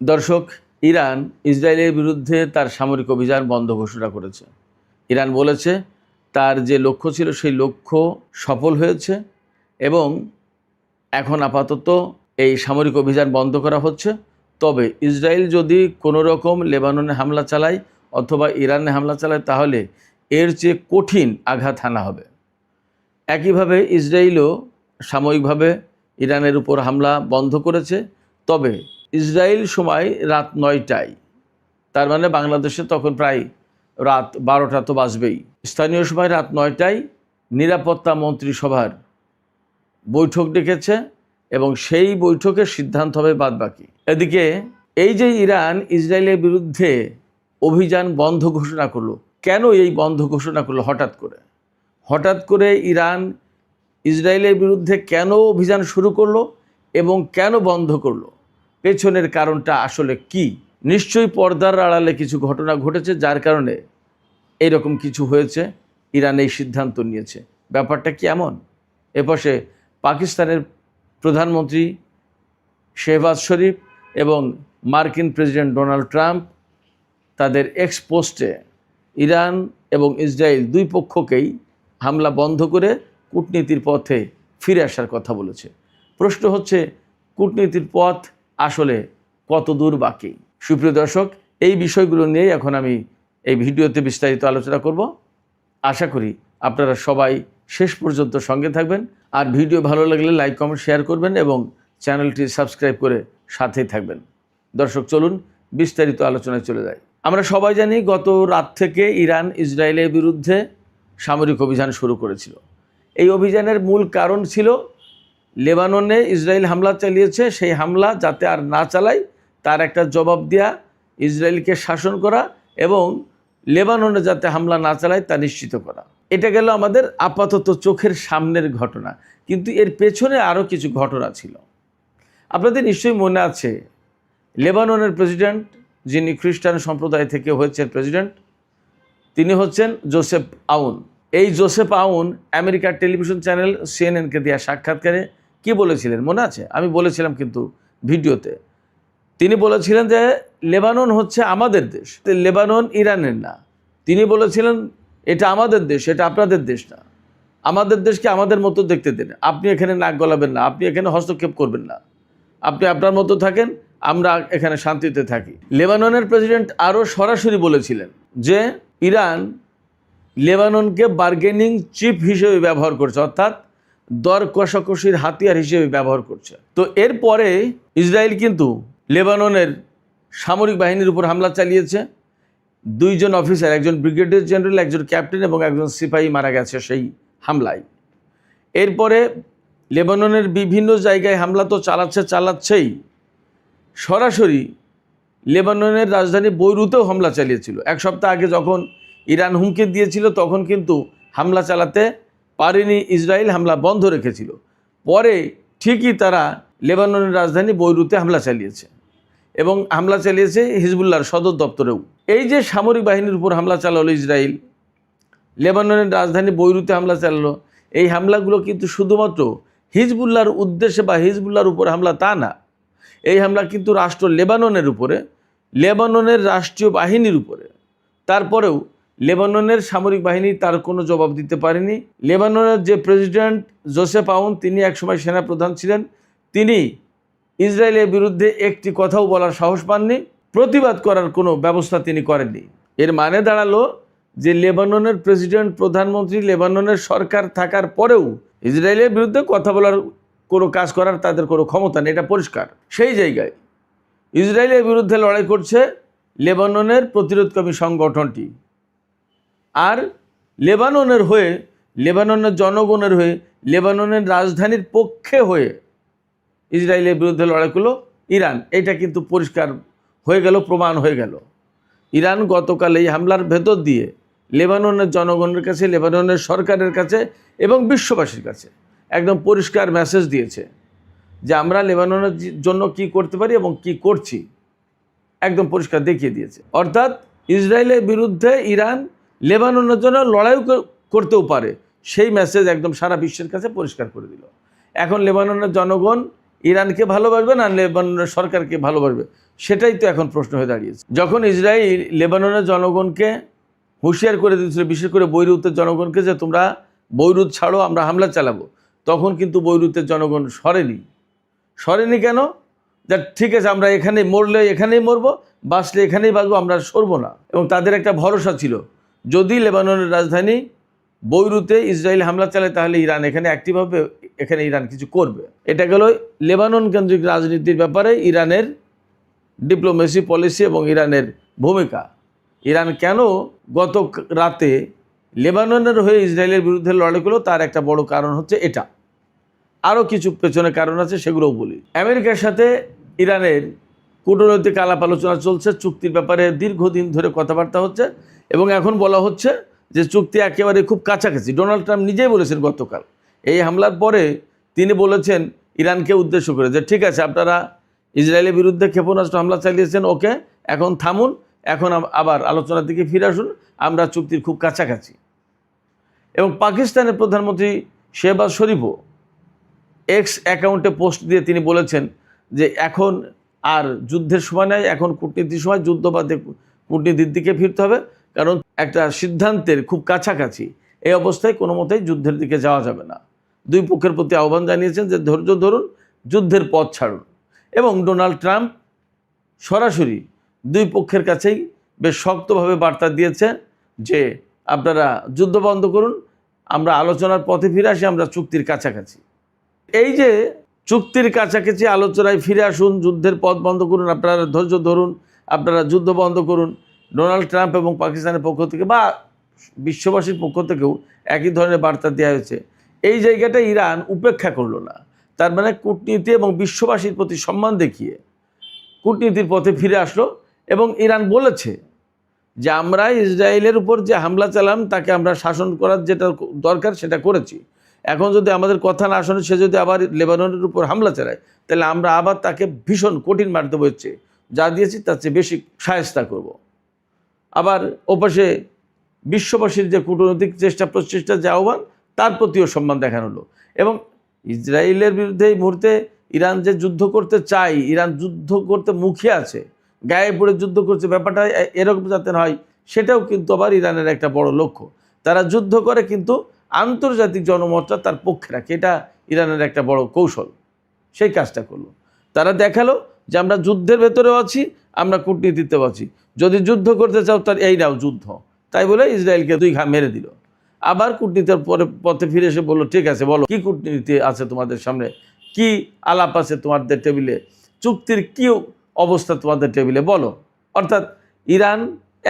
দর্শক, ইরান ইসরায়েলের বিরুদ্ধে তার সামরিক অভিযান বন্ধ ঘোষণা করেছে। ইরান বলেছে তার যে লক্ষ্য ছিল সেই লক্ষ্য সফল হয়েছে এবং এখন আপাতত এই সামরিক অভিযান বন্ধ করা হচ্ছে। তবে ইসরায়েল যদি কোনো রকম লেবাননে হামলা চালায় অথবা ইরানে হামলা চালায় তাহলে এর চেয়ে কঠিন আঘাত হানা হবে। একইভাবে ইসরায়েলও সাময়িকভাবে ইরানের উপর হামলা বন্ধ করেছে। তবে ইসরায়েল সময় রাত 9টায়, তার মানে বাংলাদেশে তখন প্রায় রাত 12টা তো বাজবেই। স্থানীয় সময় রাত 9টায় নিরাপত্তা মন্ত্রিসভার বৈঠক ডেকেছে এবং সেই বৈঠকের সিদ্ধান্ত হবে বাদবাকি। এদিকে এই যে ইরান ইসরায়েলের বিরুদ্ধে অভিযান বন্ধ ঘোষণা করলো, কেন এই বন্ধ ঘোষণা করলো? হঠাৎ করে ইরান ইসরায়েলের বিরুদ্ধে কেন অভিযান শুরু করলো এবং কেন বন্ধ করলো? পেছনের কারণটা আসলে কি? নিশ্চয়ই পর্দার আড়ালে কিছু ঘটনা ঘটেছে যার কারণে এরকম কিছু হয়েছে। ইরান এই সিদ্ধান্ত নিয়েছে। ব্যাপারটা কি এমন? এপাশে পাকিস্তানের প্রধানমন্ত্রী শেহবাজ শরীফ এবং মার্কিন প্রেসিডেন্ট ডোনাল্ড ট্রাম্প তাদের এক্স পোস্টে ইরান এবং ইসরায়েল দুই পক্ষকেই হামলা বন্ধ করে কূটনীতির পথে ফিরে আসার কথা বলেছে। প্রশ্ন হচ্ছে, কূটনীতির পথ আসলে কত দূর বাকি? সুপ্রিয় দর্শক, এই বিষয়গুলো নিয়েই এখন আমি এই ভিডিওতে বিস্তারিত আলোচনা করব। আশা করি আপনারা সবাই শেষ পর্যন্ত সঙ্গে থাকবেন। আর ভিডিও ভালো লাগলে লাইক, কমেন্ট, শেয়ার করবেন এবং চ্যানেলটি সাবস্ক্রাইব করে সাথেই থাকবেন। দর্শক, চলুন বিস্তারিত আলোচনায় চলে যাই। আমরা সবাই জানি গত রাত থেকে ইরান ইসরায়েলের বিরুদ্ধে সামরিক অভিযান শুরু করেছিল। এই অভিযানের মূল কারণ ছিল লেবাননে ইসরায়েল হামলা চালিয়েছে, সেই হামলা যাতে আর না চালায় তার একটা জবাব দেওয়া, ইসরায়েলকে শাসন করা এবং লেবাননে যাতে হামলা না চালায় তা নিশ্চিত করা। এটা গেল আমাদের আপাতত চোখের সামনের ঘটনা, কিন্তু এর পেছনে আরও কিছু ঘটনা ছিল। আপনাদের নিশ্চয়ই মনে আছে, লেবাননের প্রেসিডেন্ট, যিনি খ্রিস্টান সম্প্রদায় থেকে হয়েছেন প্রেসিডেন্ট, তিনি হচ্ছেন জোসেফ আউন। এই জোসেফ আউন আমেরিকার টেলিভিশন চ্যানেল সিএনএনকে দেওয়া সাক্ষাৎকারে কি বলেছিলেন মনে আছে? আমি বলেছিলাম কিন্তু ভিডিওতে। তিনি বলেছিলেন যে লেবানন হচ্ছে আমাদের দেশ, লেবানন ইরানের না। তিনি বলেছিলেন এটা আমাদের দেশ, এটা আপনাদের দেশ না। আমাদের দেশকে আমাদের মতো দেখতে দেন, আপনি এখানে নাক গলাবেন না, আপনি এখানে হস্তক্ষেপ করবেন না, আপনি আপনার মতো থাকেন, আমরা এখানে শান্তিতে থাকি। লেবাননের প্রেসিডেন্ট আরও সরাসরি বলেছিলেন যে ইরান লেবাননকে বার্গেনিং চিপ হিসেবে ব্যবহার করছে, অর্থাৎ দর কষাকষির হাতিয়ার হিসেবে ব্যবহার করছে। তো এরপরে ইসরায়েল কিন্তু লেবাননের সামরিক বাহিনীর উপর হামলা চালিয়েছে। 2 জন অফিসার, একজন ব্রিগেডিয়ার জেনারেল, একজন ক্যাপ্টেন এবং একজন সিপাহী মারা গেছে সেই হামলায়। এরপরে লেবাননের বিভিন্ন জায়গায় হামলা তো চালাচ্ছেই। সরাসরি লেবাননের রাজধানী বৈরুতেও হামলা চালিয়েছিল। এক সপ্তাহ আগে যখন ইরান হুমকি দিয়েছিল তখন কিন্তু হামলা চালাতে পারেনি ইসরায়েল, হামলা বন্ধ রেখেছিল। পরে ঠিকই তারা লেবাননের রাজধানী বৈরুতে হামলা চালিয়েছে এবং হামলা চালিয়েছে হিজবুল্লাহর সদর দপ্তরেও। এই যে সামরিক বাহিনীর উপর হামলা চালালো ইসরায়েল, লেবাননের রাজধানী বৈরুতে হামলা চালালো, এই হামলাগুলো কিন্তু শুধুমাত্র হিজবুল্লাহর উদ্দেশ্যে বা হিজবুল্লাহর উপর হামলা তা না। এই হামলা কিন্তু রাষ্ট্র লেবাননের উপরে, লেবাননের রাষ্ট্রীয় বাহিনীর উপরে। তারপরেও লেবাননের সামরিক বাহিনী তার কোনো জবাব দিতে পারেনি। লেবাননের যে প্রেসিডেন্ট জোসেফ আউন, তিনি একসময় সেনাপ্রধান ছিলেন, তিনি ইসরায়েলের বিরুদ্ধে একটি কথাও বলার সাহস পাননি, প্রতিবাদ করার কোনো ব্যবস্থা তিনি করেননি। এর মানে দাঁড়ালো যে লেবাননের প্রেসিডেন্ট, প্রধানমন্ত্রী, লেবাননের সরকার থাকার পরেও ইসরায়েলের বিরুদ্ধে কথা বলার, কোনো কাজ করার তাদের কোনো ক্ষমতা নেই, এটা পরিষ্কার। সেই জায়গায় ইসরায়েলের বিরুদ্ধে লড়াই করছে লেবাননের প্রতিরোধকামী সংগঠনটি, আর লেবাননের হয়ে, লেবাননের জনগণের হয়ে, লেবাননের রাজধানীর পক্ষে হয়ে ইসরায়েলের বিরুদ্ধে লড়াই করলো ইরান। এটা কিন্তু পরিষ্কার হয়ে গেল, প্রমাণ হয়ে গেল। ইরান গতকাল এই হামলার ভেতর দিয়ে লেবাননের জনগণের কাছে, লেবাননের সরকারের কাছে এবং বিশ্ববাসীর কাছে একদম পরিষ্কার মেসেজ দিয়েছে যে আমরা লেবাননের জন্য কি করতে পারি এবং কি করছি, একদম পরিষ্কার দেখিয়ে দিয়েছে। অর্থাৎ ইসরায়েলের বিরুদ্ধে ইরান লেবাননের জন্য লড়াইও করতেও পারে, সেই মেসেজ একদম সারা বিশ্বের কাছে পরিষ্কার করে দিল। এখন লেবাননের জনগণ ইরানকে ভালোবাসবে না লেবাননের সরকারকে ভালোবাসবে? সেটাই তো এখন প্রশ্ন হয়ে দাঁড়িয়েছে। যখন ইসরায়েল লেবাননের জনগণকে হুঁশিয়ার করে দিয়েছিল, বিশেষ করে বৈরুতের জনগণকে, যে তোমরা বৈরুত ছাড়ো, আমরা হামলা চালাবো, তখন কিন্তু বৈরুতের জনগণ সরেনি কেন? যা ঠিক আছে, আমরা এখানে মরলে এখানেই মরবো, বাঁচলে এখানেই বাঁচবো, আমরা সরবো না। এবং তাদের একটা ভরসা ছিল, যদি লেবাননের রাজধানী বৈরুতে ইসরায়েল হামলা চালায় তাহলে ইরান এখানে অ্যাক্টিভ হবে, এখানে ইরান কিছু করবে। এটা গেল লেবানন কেন্দ্রিক রাজনীতির ব্যাপারে ইরানের ডিপ্লোমেসি পলিসি এবং ইরানের ভূমিকা। ইরান কেন গত রাতে লেবাননের হয়ে ইসরায়েলের বিরুদ্ধে লড়াই করলো, তার একটা বড় কারণ হচ্ছে এটা। আরও কিছু পেছনে কারণ আছে, সেগুলোও বলি। আমেরিকার সাথে ইরানের কূটনৈতিক আলাপ আলোচনা চলছে, চুক্তির ব্যাপারে দীর্ঘদিন ধরে কথাবার্তা হচ্ছে, এবং এখন বলা হচ্ছে যে চুক্তি একেবারে খুব কাছাকাছি। ডোনাল্ড ট্রাম্প নিজেই বলেছেন গতকাল এই হামলার পরে, তিনি বলেছেন ইরানকে উদ্দেশ্য করে যে ঠিক আছে, আপনারা ইসরায়েলের বিরুদ্ধে ক্ষেপণাস্ত্র হামলা চালিয়েছেন, ওকে, এখন থামুন, এখন আবার আলোচনার দিকে ফিরে আসুন, আমরা চুক্তির খুব কাছাকাছি। এবং পাকিস্তানের প্রধানমন্ত্রী শেহবাজ শরীফও এক্স অ্যাকাউন্টে পোস্ট দিয়ে তিনি বলেছেন যে এখন আর যুদ্ধের সময় নাই, এখন কূটনীতির সময়, যুদ্ধ বাদে কূটনীতির দিকে ফিরতে হবে, কারণ একটা সিদ্ধান্তের খুব কাছাকাছি। এই অবস্থায় কোনো মতেই যুদ্ধের দিকে যাওয়া যাবে না। দুই পক্ষের প্রতি আহ্বান জানিয়েছেন যে ধৈর্য ধরুন, যুদ্ধের পথ ছাড়ুন। এবং ডোনাল্ড ট্রাম্প সরাসরি দুই পক্ষের কাছেই বেশ শক্তভাবে বার্তা দিয়েছে যে আপনারা যুদ্ধ বন্ধ করুন, আমরা আলোচনার পথে ফিরে আসি, আমরা চুক্তির কাছাকাছি। এই যে চুক্তির কাছাকাছি, আলোচনায় ফিরে আসুন, যুদ্ধের পথ বন্ধ করুন, আপনারা ধৈর্য ধরুন, আপনারা যুদ্ধ বন্ধ করুন, ডোনাল্ড ট্রাম্প এবং পাকিস্তানের পক্ষ থেকে বা বিশ্ববাসীর পক্ষ থেকেও একই ধরনের বার্তা দেওয়া হয়েছে। এই জায়গাটা ইরান উপেক্ষা করলো না। তার মানে কূটনীতি এবং বিশ্ববাসীর প্রতি সম্মান দেখিয়ে কূটনীতির পথে ফিরে আসলো। এবং ইরান বলেছে যে আমরা ইসরায়েলের উপর যে হামলা চালাম তাকে আমরা শাসন করার যেটা দরকার সেটা করেছি। এখন যদি আমাদের কথা না শোনে, সে যদি আবার লেবাননের উপর হামলা চালায়, তাহলে আমরা আবার তাকে ভীষণ কঠিন মার দেবো, হচ্ছে যা দিয়েছি তার চেয়ে বেশি শায়েস্তা করব। আবার ওপাশে বিশ্ববাসীর যে কূটনৈতিক প্রচেষ্টা যে আহ্বান, তার প্রতিও সম্মান দেখানো হলো। এবং ইসরায়েলের বিরুদ্ধে এই মুহূর্তে ইরান যে যুদ্ধ করতে চায়, ইরান যুদ্ধ করতে মুখিয়ে আছে, গায়ে পড়ে যুদ্ধ করছে, ব্যাপারটা এরকম যাতে হয়, সেটাও কিন্তু আবার ইরানের একটা বড় লক্ষ্য। তারা যুদ্ধ করে কিন্তু আন্তর্জাতিক জনমতটা তার পক্ষে রাখে, এটা ইরানের একটা বড় কৌশল। সেই কাজটা করলো, তারা দেখালো যে আমরা যুদ্ধের ভেতরেও আছি, আমরা কূটনীতিতেও আছি, যদি যুদ্ধ করতে চাও তার এই নাও যুদ্ধ। তাই বলে ইসরায়েলকে দুই ঘা মেরে দিল। আবার কূটনীতির পথে ফিরে এসে বললো ঠিক আছে, বলো কী কূটনীতি আছে তোমাদের সামনে, কি আলাপ আছে তোমাদের টেবিলে, চুক্তির কী অবস্থা তোমাদের টেবিলে বলো। অর্থাৎ ইরান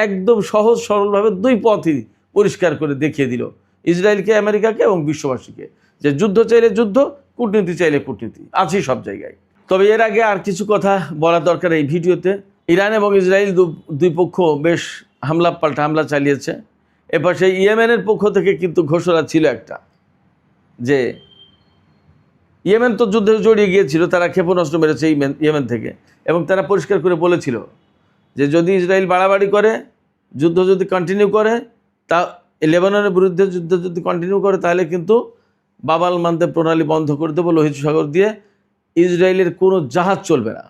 একদম সহজ সরলভাবে দুই পথই পরিষ্কার করে দেখিয়ে দিল, ইসরায়েলকে, আমেরিকাকে এবং বিশ্ববাসীকে, যে যুদ্ধ চাইলে যুদ্ধ, কূটনীতি চাইলে কূটনীতি, আছেই সব জায়গায়। তবে এর আগে আর কিছু কথা বলা দরকার এই ভিডিওতে। ইরান এবং ইসরায়েল দুই পক্ষ বেশ পাল্টা হামলা চালিয়েছে। এপাশে ইয়েমেনের পক্ষ থেকে কিন্তু ঘোষণা ছিল একটা, যে ইয়েমেন তো যুদ্ধে জড়িয়ে গিয়েছিল, তারা ক্ষেপণাস্ত্র মেরেছে ইয়েমেন থেকে, এবং তারা পরিষ্কার করে বলেছিল যে যদি ইসরায়েল বাড়াবাড়ি করে, যুদ্ধ যদি কন্টিনিউ করে, তা লেবাননের বিরুদ্ধে যুদ্ধ যদি কন্টিনিউ করে, তাহলে কিন্তু বাবাল মানদেব প্রণালী বন্ধ করে দেবো, লোহিত সাগর দিয়ে ইসরায়েলের কোনো জাহাজ চলবে না,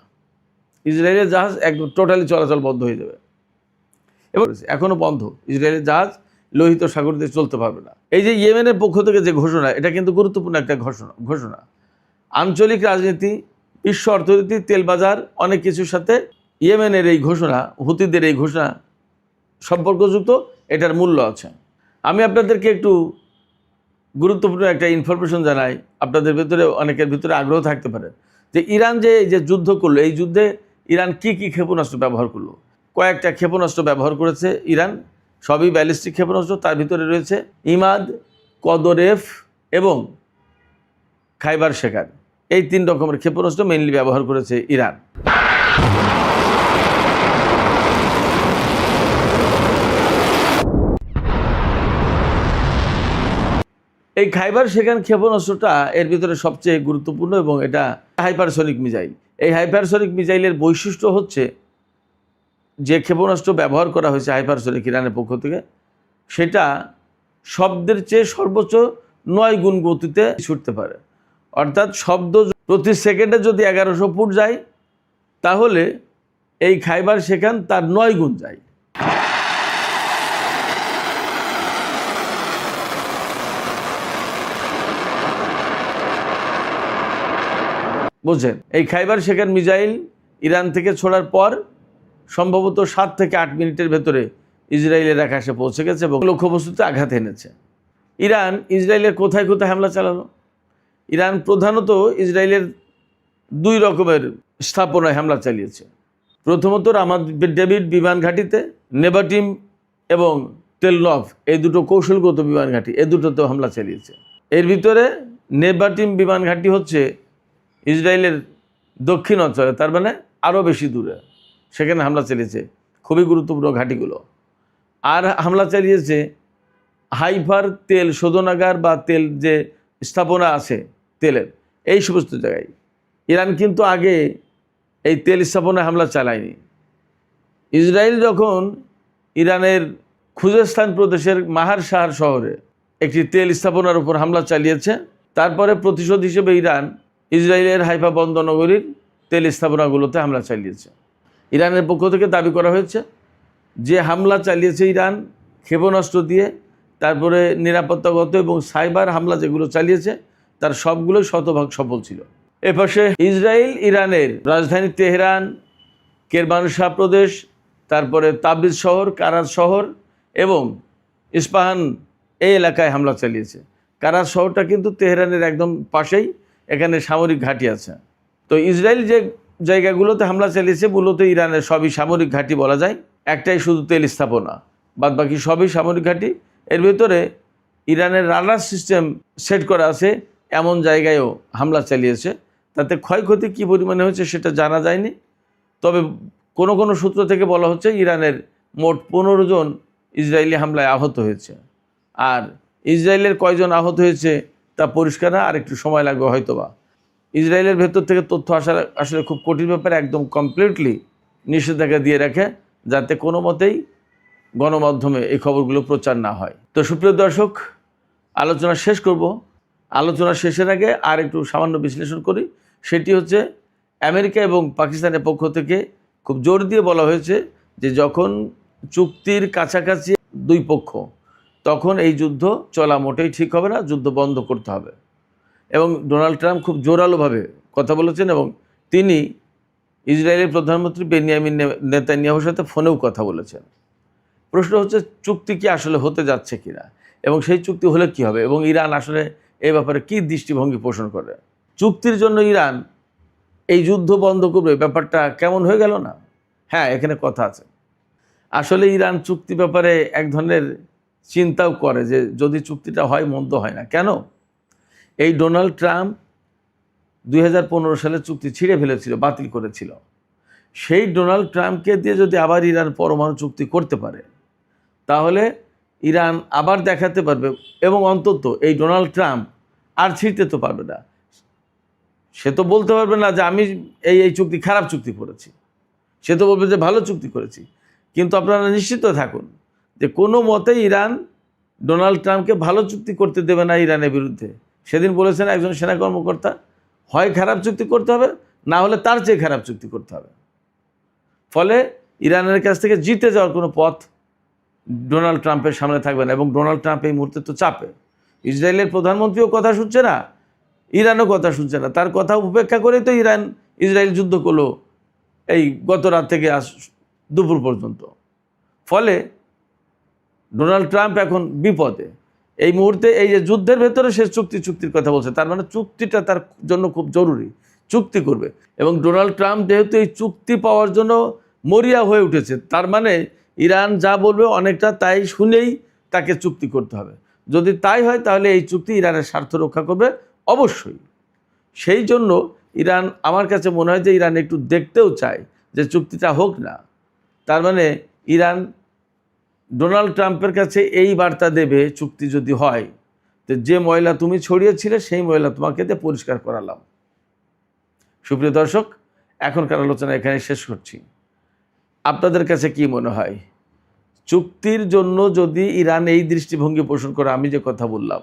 ইসরায়েলের জাহাজ একদম টোটালি চলাচল বন্ধ হয়ে যাবে। এবং এখনও বন্ধ, ইসরায়েলের জাহাজ লোহিত সাগর দিয়ে চলতে পারবে না। এই যে ইয়েমেনের পক্ষ থেকে যে ঘোষণা, এটা কিন্তু গুরুত্বপূর্ণ একটা ঘোষণা। আঞ্চলিক রাজনীতি, বিশ্ব অর্থনীতি, তেল বাজার, অনেক কিছুর সাথে ইয়েমেনের এই ঘোষণা, হুতিদের এই ঘোষণা সম্পর্কযুক্ত, এটার মূল্য আছে। আমি আপনাদেরকে একটু গুরুত্বপূর্ণ একটা ইনফরমেশন জানাই, আপনাদের ভিতরে অনেকের ভিতরে আগ্রহ থাকতে পারে, যে ইরান যে যুদ্ধ করলো, এই যুদ্ধে ইরান কি কি ক্ষেপণাস্ত্র ব্যবহার করলো। কয়েকটা ক্ষেপণাস্ত্র ব্যবহার করেছে ইরান, সবই ব্যালিস্টিক ক্ষেপণাস্ত্র। তার ভিতরে রয়েছে ইমাদ, কদরেফ এবং খাইবার শেখার, এই 3 রকমের ক্ষেপণাস্ত্র মেইনলি ব্যবহার করেছে ইরান। এই খাইবার শেখান ক্ষেপণাস্ত্রটা এর ভিতরে সবচেয়ে গুরুত্বপূর্ণ, এবং এটা হাইপারসনিক মিসাইল। এই হাইপারসনিক মিসাইলের বৈশিষ্ট্য হচ্ছে, যে ক্ষেপণাস্ত্র ব্যবহার করা হয়েছে হাইপারসনিক ইরানের পক্ষ থেকে, সেটা শব্দের চেয়ে সর্বোচ্চ 9 গুণ গতিতে ছুটতে পারে। অর্থাৎ শব্দ প্রতি সেকেন্ডে যদি 1100 ফুট যায়, তাহলে এই খাইবার সেখান তার 9 গুণ যায়। বুঝছেন, এই খাইবার সেখান মিসাইল ইরান থেকে ছোড়ার পর সম্ভবত 7 থেকে 8 মিনিটের ভেতরে ইসরায়েলের আকাশে পৌঁছে গেছে এবং লক্ষ্যবস্তুতে আঘাত এনেছে। ইরান ইসরায়েলের কোথায় কোথায় হামলা চালালো? ইরান প্রধানত ইসরায়েলের 2 রকমের স্থাপনায় হামলা চালিয়েছে। প্রথমত রামাত ডেভিড বিমান ঘাঁটিতে, নেভাটিম এবং তেলনভ, এই দুটো কৌশলগত বিমান ঘাঁটি, এই দুটোতেও হামলা চালিয়েছে। এর ভিতরে নেভাটিম বিমান ঘাঁটি হচ্ছে ইসরায়েলের দক্ষিণ অঞ্চলে, তার মানে আরও বেশি দূরে, সেখানে হামলা চালিয়েছে খুবই গুরুত্বপূর্ণ ঘাঁটিগুলো। আর হামলা চালিয়েছে হাইফার তেল শোধনাগার বা তেল যে স্থাপনা আছে তেলের, এই সমস্ত জায়গায়। ইরান কিন্তু আগে এই তেল স্থাপনায় হামলা চালায়নি। ইসরায়েল যখন ইরানের খুজেস্তান প্রদেশের মাহার শাহর শহরে একটি তেল স্থাপনার উপর হামলা চালিয়েছে, তারপরে প্রতিশোধ হিসেবে ইরান ইসরায়েলের হাইফা বন্দরনগরীর তেল স্থাপনাগুলোতে হামলা চালিয়েছে। ইরানের পক্ষ থেকে দাবি করা হয়েছে যে হামলা চালিয়েছে ইরান ক্ষেপণাস্ত্র দিয়ে, তারপরে নিরাপত্তাগত এবং সাইবার হামলা যেগুলো চালিয়েছে তার সবগুলোই শতভাগ সফল ছিল। এপাশে ইসরায়েল ইরানের রাজধানী তেহরান, কেরমানশাহ প্রদেশ, তারপরে তাবরিজ শহর, কারাজ শহর এবং ইস্পাহান এই এলাকায় হামলা চালিয়েছে। কারাজ শহরটা কিন্তু তেহরানের একদম পাশেই, এখানে সামরিক ঘাঁটি আছে। তো ইসরায়েল যে জায়গাগুলোতে হামলা চালিয়েছে মূলত ইরানের সবই সামরিক ঘাঁটি বলা যায়, একটাই শুধু তেল স্থাপনা, বাদ বাকি সবই সামরিক ঘাঁটি। এর ভিতরে ইরানের রাডার সিস্টেম সেট করা আছে এমন জায়গায়ও হামলা চালিয়েছে। তাতে ক্ষয়ক্ষতি কী পরিমাণে হয়েছে সেটা জানা যায়নি, তবে কোনো কোনো সূত্র থেকে বলা হচ্ছে ইরানের মোট 15 জন ইসরায়েলি হামলায় আহত হয়েছে। আর ইসরায়েলের কয়জন আহত হয়েছে তা পরিষ্কার না, আর একটু সময় লাগবে হয়তোবা। ইসরায়েলের ভেতর থেকে তথ্য আসলে খুব কঠিন ব্যাপারে, একদম কমপ্লিটলি নিষেধাজ্ঞা দিয়ে রাখে যাতে কোনো মতেই গণমাধ্যমে এই খবরগুলো প্রচার না হয়। তো সুপ্রিয় দর্শক, আলোচনা শেষ করব। আলোচনা শেষের আগে আর একটু সামান্য বিশ্লেষণ করি। সেটি হচ্ছে আমেরিকা এবং পাকিস্তানের পক্ষ থেকে খুব জোর দিয়ে বলা হয়েছে যে যখন চুক্তির কাছাকাছি 2 পক্ষ, তখন এই যুদ্ধ চলা মোটেই ঠিক হবে না, যুদ্ধ বন্ধ করতে হবে। এবং ডোনাল্ড ট্রাম্প খুব জোরালোভাবে কথা বলেছেন এবং তিনি ইসরায়েলের প্রধানমন্ত্রী বেনিয়ামিন নেতানিয়াহুর সাথে ফোনেও কথা বলেছেন। প্রশ্ন হচ্ছে চুক্তি কি আসলে হতে যাচ্ছে কিনা এবং সেই চুক্তি হলে কি হবে এবং ইরান আসলে এই ব্যাপারে কী দৃষ্টিভঙ্গি পোষণ করে। চুক্তির জন্য ইরান এই যুদ্ধ বন্ধ করবে, ব্যাপারটা কেমন হয়ে গেল না? হ্যাঁ, এখানে কথা আছে। আসলে ইরান চুক্তি ব্যাপারে এক ধরনের চিন্তাও করে যে যদি চুক্তিটা হয় মন্দ হয় না। কেন? এই ডোনাল্ড ট্রাম্প 2015 সালে চুক্তি ছিঁড়ে ফেলেছিল, বাতিল করেছিল। সেই ডোনাল্ড ট্রাম্পকে দিয়ে যদি আবার ইরান পরমাণু চুক্তি করতে পারে তাহলে ইরান আবার দেখাতে পারবে এবং অন্তত এই ডোনাল্ড ট্রাম্প আর ছিঁড়তে তো পারবে না। সে তো বলতে পারবে না যে আমি এই চুক্তি খারাপ চুক্তি করেছি, সে তো বলবে যে ভালো চুক্তি করেছি। কিন্তু আপনারা নিশ্চিত থাকুন যে কোনো মতেই ইরান ডোনাল্ড ট্রাম্পকে ভালো চুক্তি করতে দেবে না ইরানের বিরুদ্ধে। সেদিন বলেছেন একজন সেনা কর্মকর্তা, হয় খারাপ চুক্তি করতে হবে, না হলে তার চেয়ে খারাপ চুক্তি করতে হবে। ফলে ইরানের কাছ থেকে জিতে যাওয়ার কোনো পথ ডোনাল্ড ট্রাম্পের সামনে থাকবে না। এবং ডোনাল্ড ট্রাম্প এই মুহূর্তে তো চাপে, ইসরায়েলের প্রধানমন্ত্রীও কথা শুনছে না, ইরানও কথা শুনছে না। তার কথা উপেক্ষা করেই তো ইসরায়েল যুদ্ধ করলো এই গত রাত থেকে আজ দুপুর পর্যন্ত। ফলে ডোনাল্ড ট্রাম্প এখন বিপদে। এই মুহূর্তে এই যে যুদ্ধের ভেতরে সে চুক্তির কথা বলছে, তার মানে চুক্তিটা তার জন্য খুব জরুরি, চুক্তি করবে। এবং ডোনাল্ড ট্রাম্প যেহেতু এই চুক্তি পাওয়ার জন্য মরিয়া হয়ে উঠেছে, তার মানে ইরান যা বলবে অনেকটা তাই শুনেই তাকে চুক্তি করতে হবে। যদি তাই হয় তাহলে এই চুক্তি ইরানের স্বার্থ রক্ষা করবে অবশ্যই। সেই জন্য ইরান, আমার কাছে মনে হয় যে ইরান একটু দেখতেও চায় যে চুক্তিটা হোক না। তার মানে ইরান ডোনাল্ড ট্রাম্পের কাছে এই বার্তা দেবে, চুক্তি যদি হয় যে ময়লা তুমি ছড়িয়েছিলে সেই ময়লা তোমাকে দিয়ে পরিষ্কার করালাম। সুপ্রিয় দর্শক, এখনকার আলোচনা এখানে শেষ করছি। আপনাদের কাছে কি মনে হয়, চুক্তির জন্য যদি ইরান এই দৃষ্টিভঙ্গি পোষণ করে আমি যে কথা বললাম,